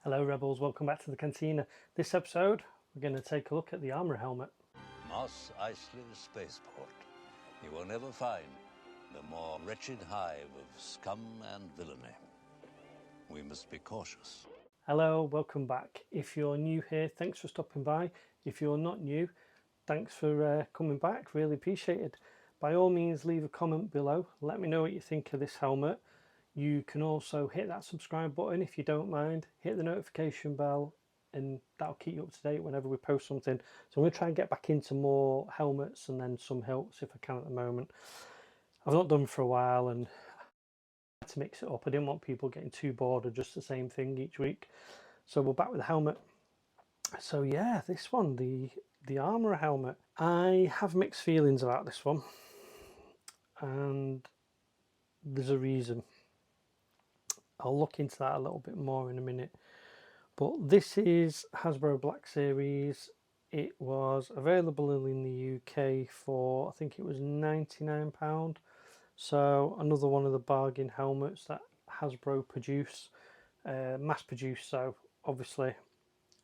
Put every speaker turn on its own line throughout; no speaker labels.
Hello Rebels, welcome back to the Cantina. This episode, we're going to take a look at the Armorer helmet.
Mos Eisley Spaceport. You will never find the more wretched hive of scum and villainy. We must be cautious.
Hello, welcome back. If you're new here, thanks for stopping by. If you're not new, thanks for coming back, really appreciate it. By all means, leave a comment below. Let me know what you think of this helmet. You can also hit that subscribe button if you don't mind. Hit the notification bell and that'll keep you up to date whenever we post something. So I'm going to try and get back into more helmets and then some hilts if I can at the moment. I've not done for a while and I had to mix it up. I didn't want people getting too bored of just the same thing each week. So we're back with the helmet. So yeah, this one, the Armorer helmet. I have mixed feelings about this one. And there's a reason. I'll look into that a little bit more in a minute. But this is HASBRO Black Series. It was available in the UK for, I think it was £99. So another one of the bargain helmets that HASBRO produce, mass produce. So obviously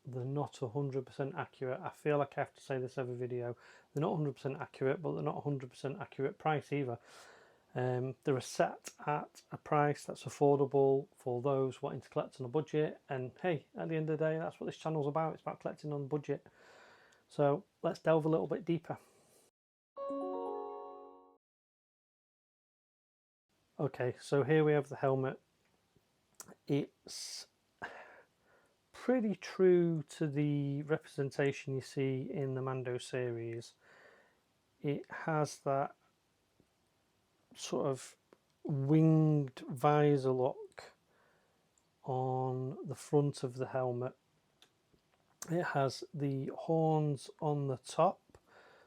they're not 100% accurate. I feel like I have to say this every video. They're not 100% accurate, but they're not 100% accurate price either. They're set at a price that's affordable for those wanting to collect on a budget, and hey, at the end of the day, that's what this channel's about. It's about collecting on a budget. So let's delve a little bit deeper. Okay, so here we have the helmet. It's pretty true to the representation you see in the Mando series. It has that sort of winged visor look on the front of the helmet. It has the horns on the top,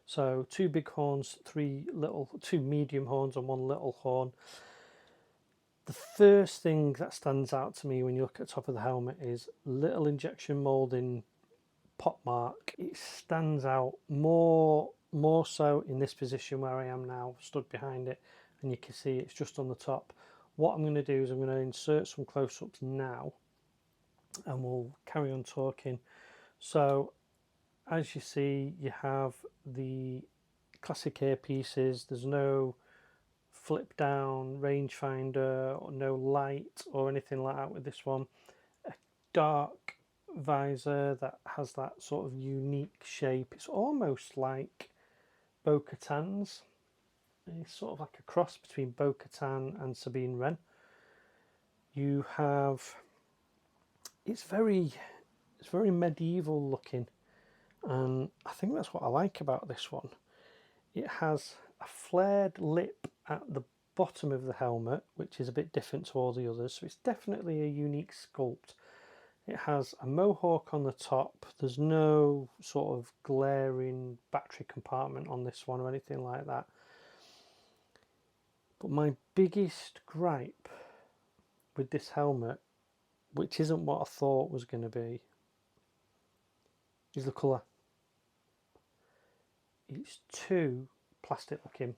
so two big horns, two medium horns and one little horn. The first thing that stands out to me when you look at the top of the helmet is little injection molding pop mark. It stands out more so in this position where I am now, stood behind it, and you can see it's just on the top. What I'm going to do is I'm going to insert some close-ups now and we'll carry on talking. So as you see, you have the classic earpieces. There's no flip down rangefinder or no light or anything like that with this one. A dark visor that has that sort of unique shape. It's almost like Bo-Katan's. It's sort of like a cross between Bo-Katan and Sabine Wren. You have, it's very medieval looking, and I think that's what I like about this one. It has a flared lip at the bottom of the helmet, which is a bit different to all the others, so it's definitely a unique sculpt. It has a mohawk on the top. There's no sort of glaring battery compartment on this one or anything like that. But my biggest gripe with this helmet, which isn't what I thought was going to be, is the colour. It's too plastic looking.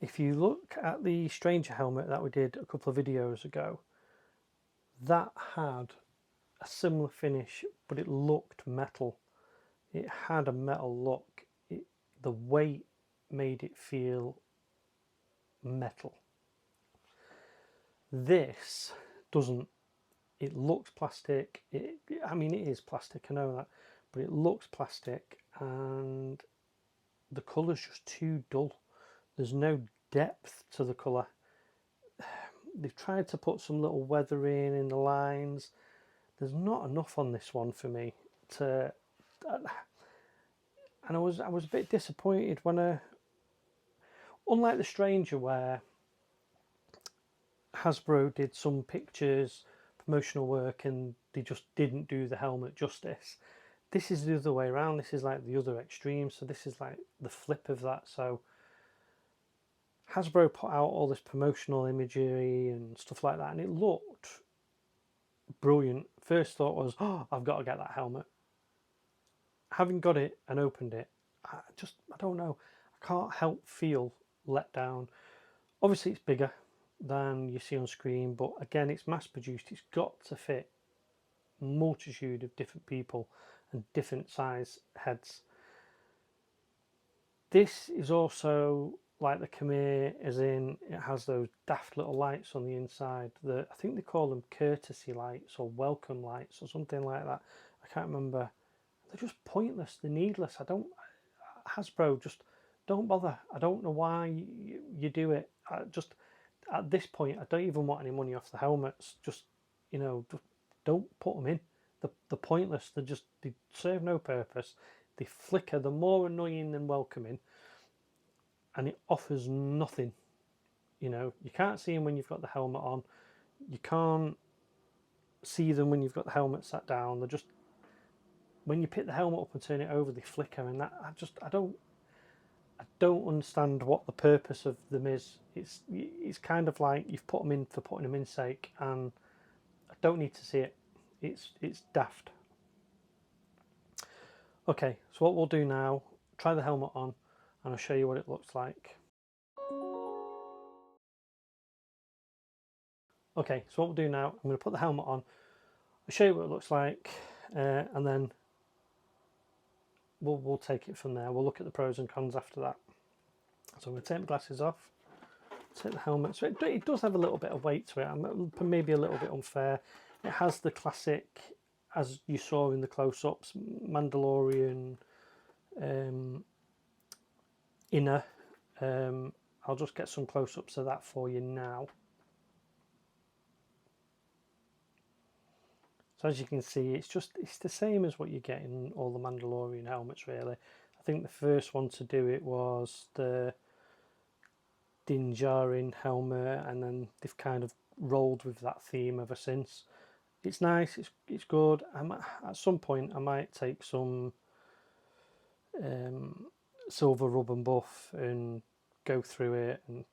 If you look at the Stranger helmet that we did a couple of videos ago, that had a similar finish, but it looked metal. It had a metal look. The weight made it feel metal. This doesn't. It looks plastic. I mean, it is plastic, I know that, but it looks plastic, and the colour's just too dull. There's no depth to the colour. They've tried to put some little weathering in the lines. There's not enough on this one for me to, and I was a bit disappointed when unlike the Stranger, where Hasbro did some pictures, promotional work, and they just didn't do the helmet justice. This is the other way around. This is like the other extreme, so this is like the flip of that. So Hasbro put out all this promotional imagery and stuff like that, and it looked brilliant. First thought was, oh, I've got to get that helmet. Having got it and opened it, I don't know, I can't help feel let down. Obviously it's bigger than you see on screen, but again, it's mass produced. It's got to fit multitude of different people and different size heads. This is also like the Khmer, as in it has those daft little lights on the inside. I think they call them courtesy lights or welcome lights or something like that. I can't remember. They're just pointless. They're needless. Hasbro, just don't bother. I don't know why you do it. Just at this point, I don't even want any money off the helmets. Just just don't put them in. They're pointless. They serve no purpose. They flicker. They're more annoying than welcoming, and it offers nothing. You can't see them when you've got the helmet on. You can't see them when you've got the helmet sat down. They're just, when you pick the helmet up and turn it over, they flicker, and I don't understand what the purpose of them is. It's kind of like you've put them in for putting them in sake, and I don't need to see it. It's daft. Okay, so what we'll do now, try the helmet on, and I'll show you what it looks like. Okay, so what we'll do now, I'm going to put the helmet on, I'll show you what it looks like, and then we'll take it from there. We'll look at the pros and cons after that. So I'm going to take my glasses off, take the helmet. So it does have a little bit of weight to it, maybe a little bit unfair. It has the classic, as you saw in the close-ups, Mandalorian inner. I'll just get some close-ups of that for you now. So as you can see, it's the same as what you get in all the Mandalorian helmets, really. I think the first one to do it was the Din Djarin helmet, and then they've kind of rolled with that theme ever since. It's nice, it's good. At some point I might take some silver rub and buff and go through it and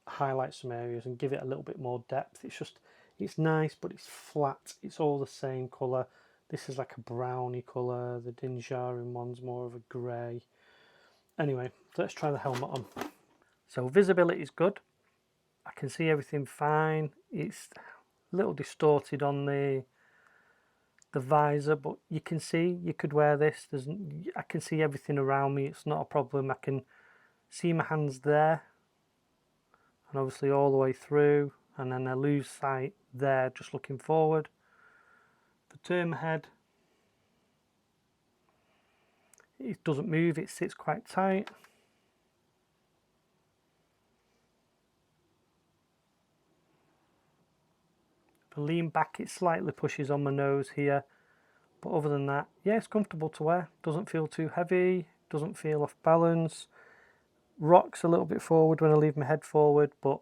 highlight some areas and give it a little bit more depth. It's nice, but it's flat. It's all the same colour. This is like a browny colour. The Din Djarin one's more of a grey. Anyway, let's try the helmet on. So visibility is good. I can see everything fine. It's a little distorted on the visor, but you can see you could wear this. I can see everything around me. It's not a problem. I can see my hands there, and obviously all the way through, and then I lose sight there just looking forward. If I turn my head, it doesn't move, it sits quite tight. If I lean back, it slightly pushes on my nose here, but other than that, yeah, it's comfortable to wear. Doesn't feel too heavy, doesn't feel off balance. Rocks a little bit forward when I leave my head forward, but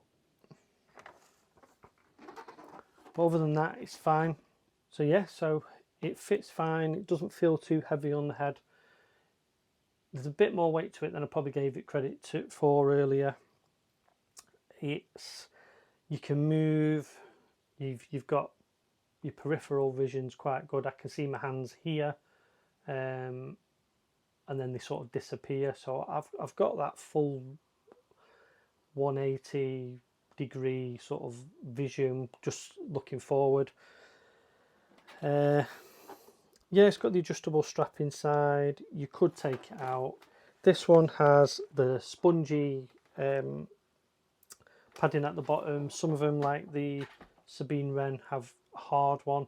other than that, it's fine. So yeah, so it fits fine. It doesn't feel too heavy on the head. There's a bit more weight to it than I probably gave it credit for earlier. You can move. You've got your peripheral vision's quite good. I can see my hands here, and then they sort of disappear. So I've got that full 180 degree sort of vision just looking forward. Yeah, it's got the adjustable strap inside. You could take it out. This one has the spongy padding at the bottom. Some of them, like the Sabine Wren, have a hard one.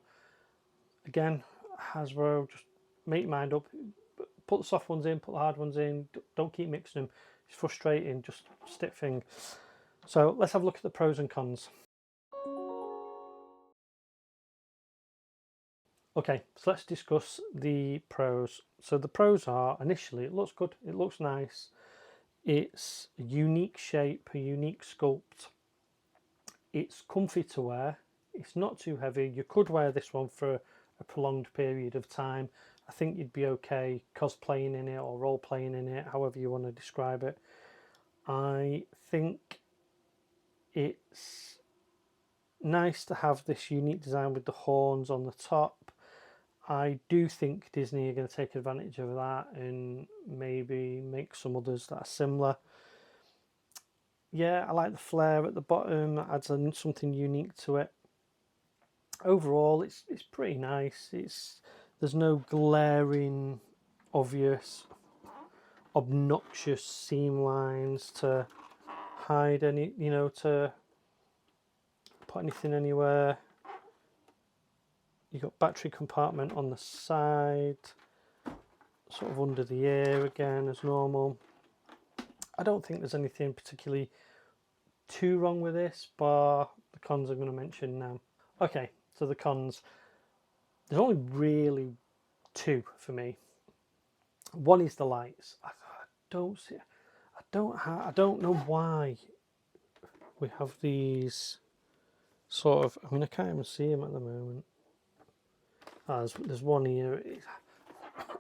Again, Hasbro, just make your mind up. Put the soft ones in, put the hard ones in. Don't keep mixing them. It's frustrating. Just stick thing. So let's have a look at the pros and cons. Okay, so let's discuss the pros. So the pros are, initially, it looks good. It looks nice. It's a unique shape, a unique sculpt. It's comfy to wear. It's not too heavy. You could wear this one for a prolonged period of time. I think you'd be okay cosplaying in it or role playing in it, however you want to describe it. I think it's nice to have this unique design with the horns on the top. I do think Disney are going to take advantage of that and maybe make some others that are similar. Yeah, I like the flare at the bottom. That adds something unique to it. overall, it's pretty nice. There's no glaring, obvious, obnoxious seam lines to hide any, to put anything anywhere. You've got battery compartment on the side, sort of under the ear again as normal. I don't think there's anything particularly too wrong with this, bar the cons I'm going to mention now. Okay, so the cons. There's only really two for me. One is the lights. I don't see. I don't know why we have these sort of. I mean, I can't even see them at the moment. There's one here.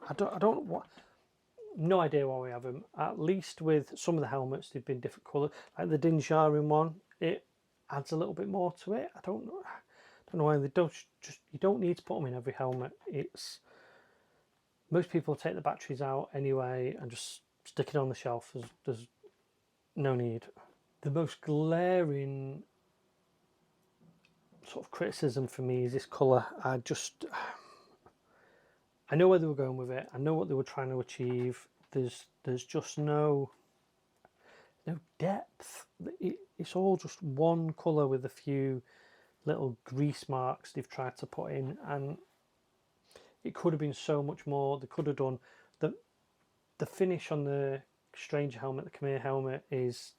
I don't know what. No idea why we have them. At least with some of the helmets, they've been different colours. Like the Dinjarin one, it adds a little bit more to it. I don't know why they don't. Just you don't need to put them in every helmet. It's most people take the batteries out anyway and just stick it on the shelf. There's no need. The most glaring sort of criticism for me is this colour. I know where they were going with it. I know what they were trying to achieve. There's just no depth. It's all just one colour with a few little grease marks they've tried to put in, and it could have been so much more. They could have done the finish on the Stranger helmet, the Khmer helmet is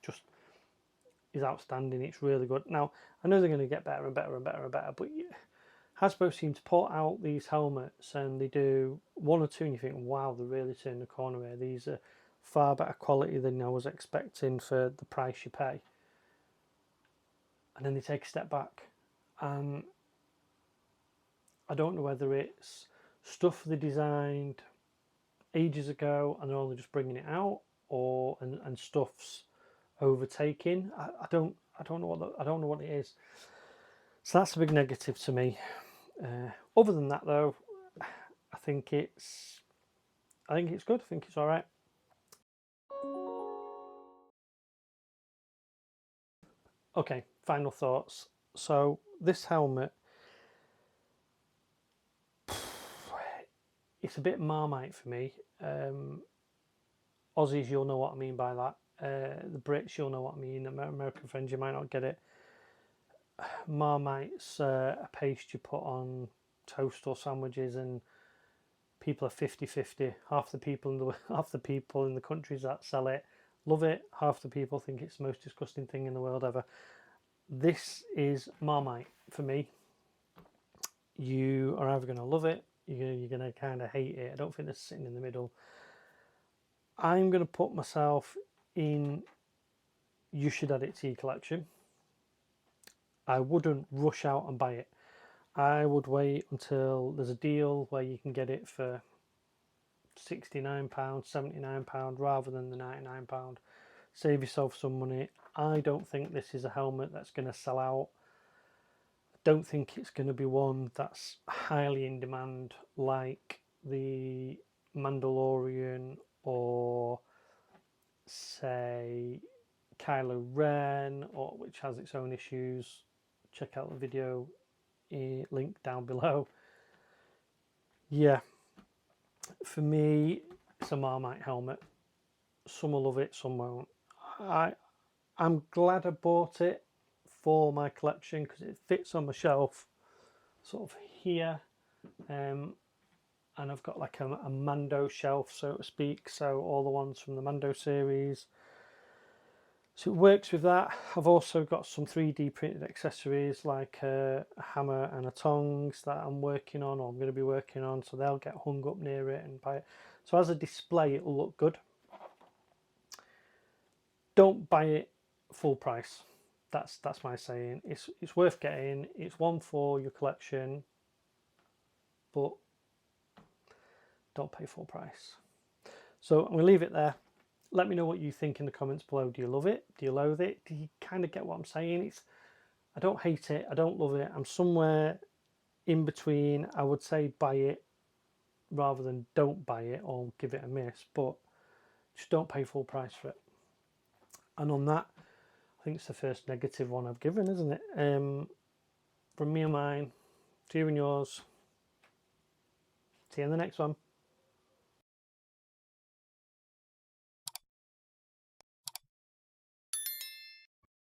outstanding. It's really good. Now I know they're going to get better and better and better and better, but Hasbro seem to put out these helmets and they do one or two and you think, wow, they're really turning the corner here. These are far better quality than I was expecting for the price you pay. And then they take a step back. And I don't know whether it's stuff they designed ages ago and they're only just bringing it out, or and stuff's overtaking. I don't know what it is. So that's a big negative to me. Other than that, though, I think it's good. I think it's all right. Okay, final thoughts. So this helmet, it's a bit Marmite for me. Aussies, you'll know what I mean by that. The Brits, you'll know what I mean. American friends, you might not get it. Marmite's a paste you put on toast or sandwiches, and people are 50-50. Half the people in the countries that sell it love it. Half the people think it's the most disgusting thing in the world ever. This is Marmite for me. You are either going to love it, you're going to kind of hate it. I don't think it's sitting in the middle. I'm going to put myself in you should add it to your collection. I wouldn't rush out and buy it. I would wait until there's a deal where you can get it for £69, £79 rather than the £99. Save yourself some money. I don't think this is a helmet that's going to sell out. I don't think it's going to be one that's highly in demand like the Mandalorian or say Kylo Ren, or which has its own issues. Check out the video link down below. Yeah, for me, it's a Marmite helmet. Some will love it, some won't. I'm glad I bought it for my collection because it fits on my shelf, sort of here, and I've got like a Mando shelf, so to speak. So all the ones from the Mando series. So it works with that. I've also got some 3D printed accessories like a hammer and a tongs that I'm working on, or I'm going to be working on, so they'll get hung up near it and buy it. So as a display, it will look good. Don't buy it full price. That's my saying. It's worth getting. It's one for your collection, but don't pay full price. So I'm going to leave it there. Let me know what you think in the comments below. Do you love it? Do you loathe it? Do you kind of get what I'm saying? I don't hate it. I don't love it. I'm somewhere in between. I would say buy it rather than don't buy it or give it a miss, but just don't pay full price for it. And on that, I think it's the first negative one I've given, isn't it? From me and mine, to you and yours. See you in the next one.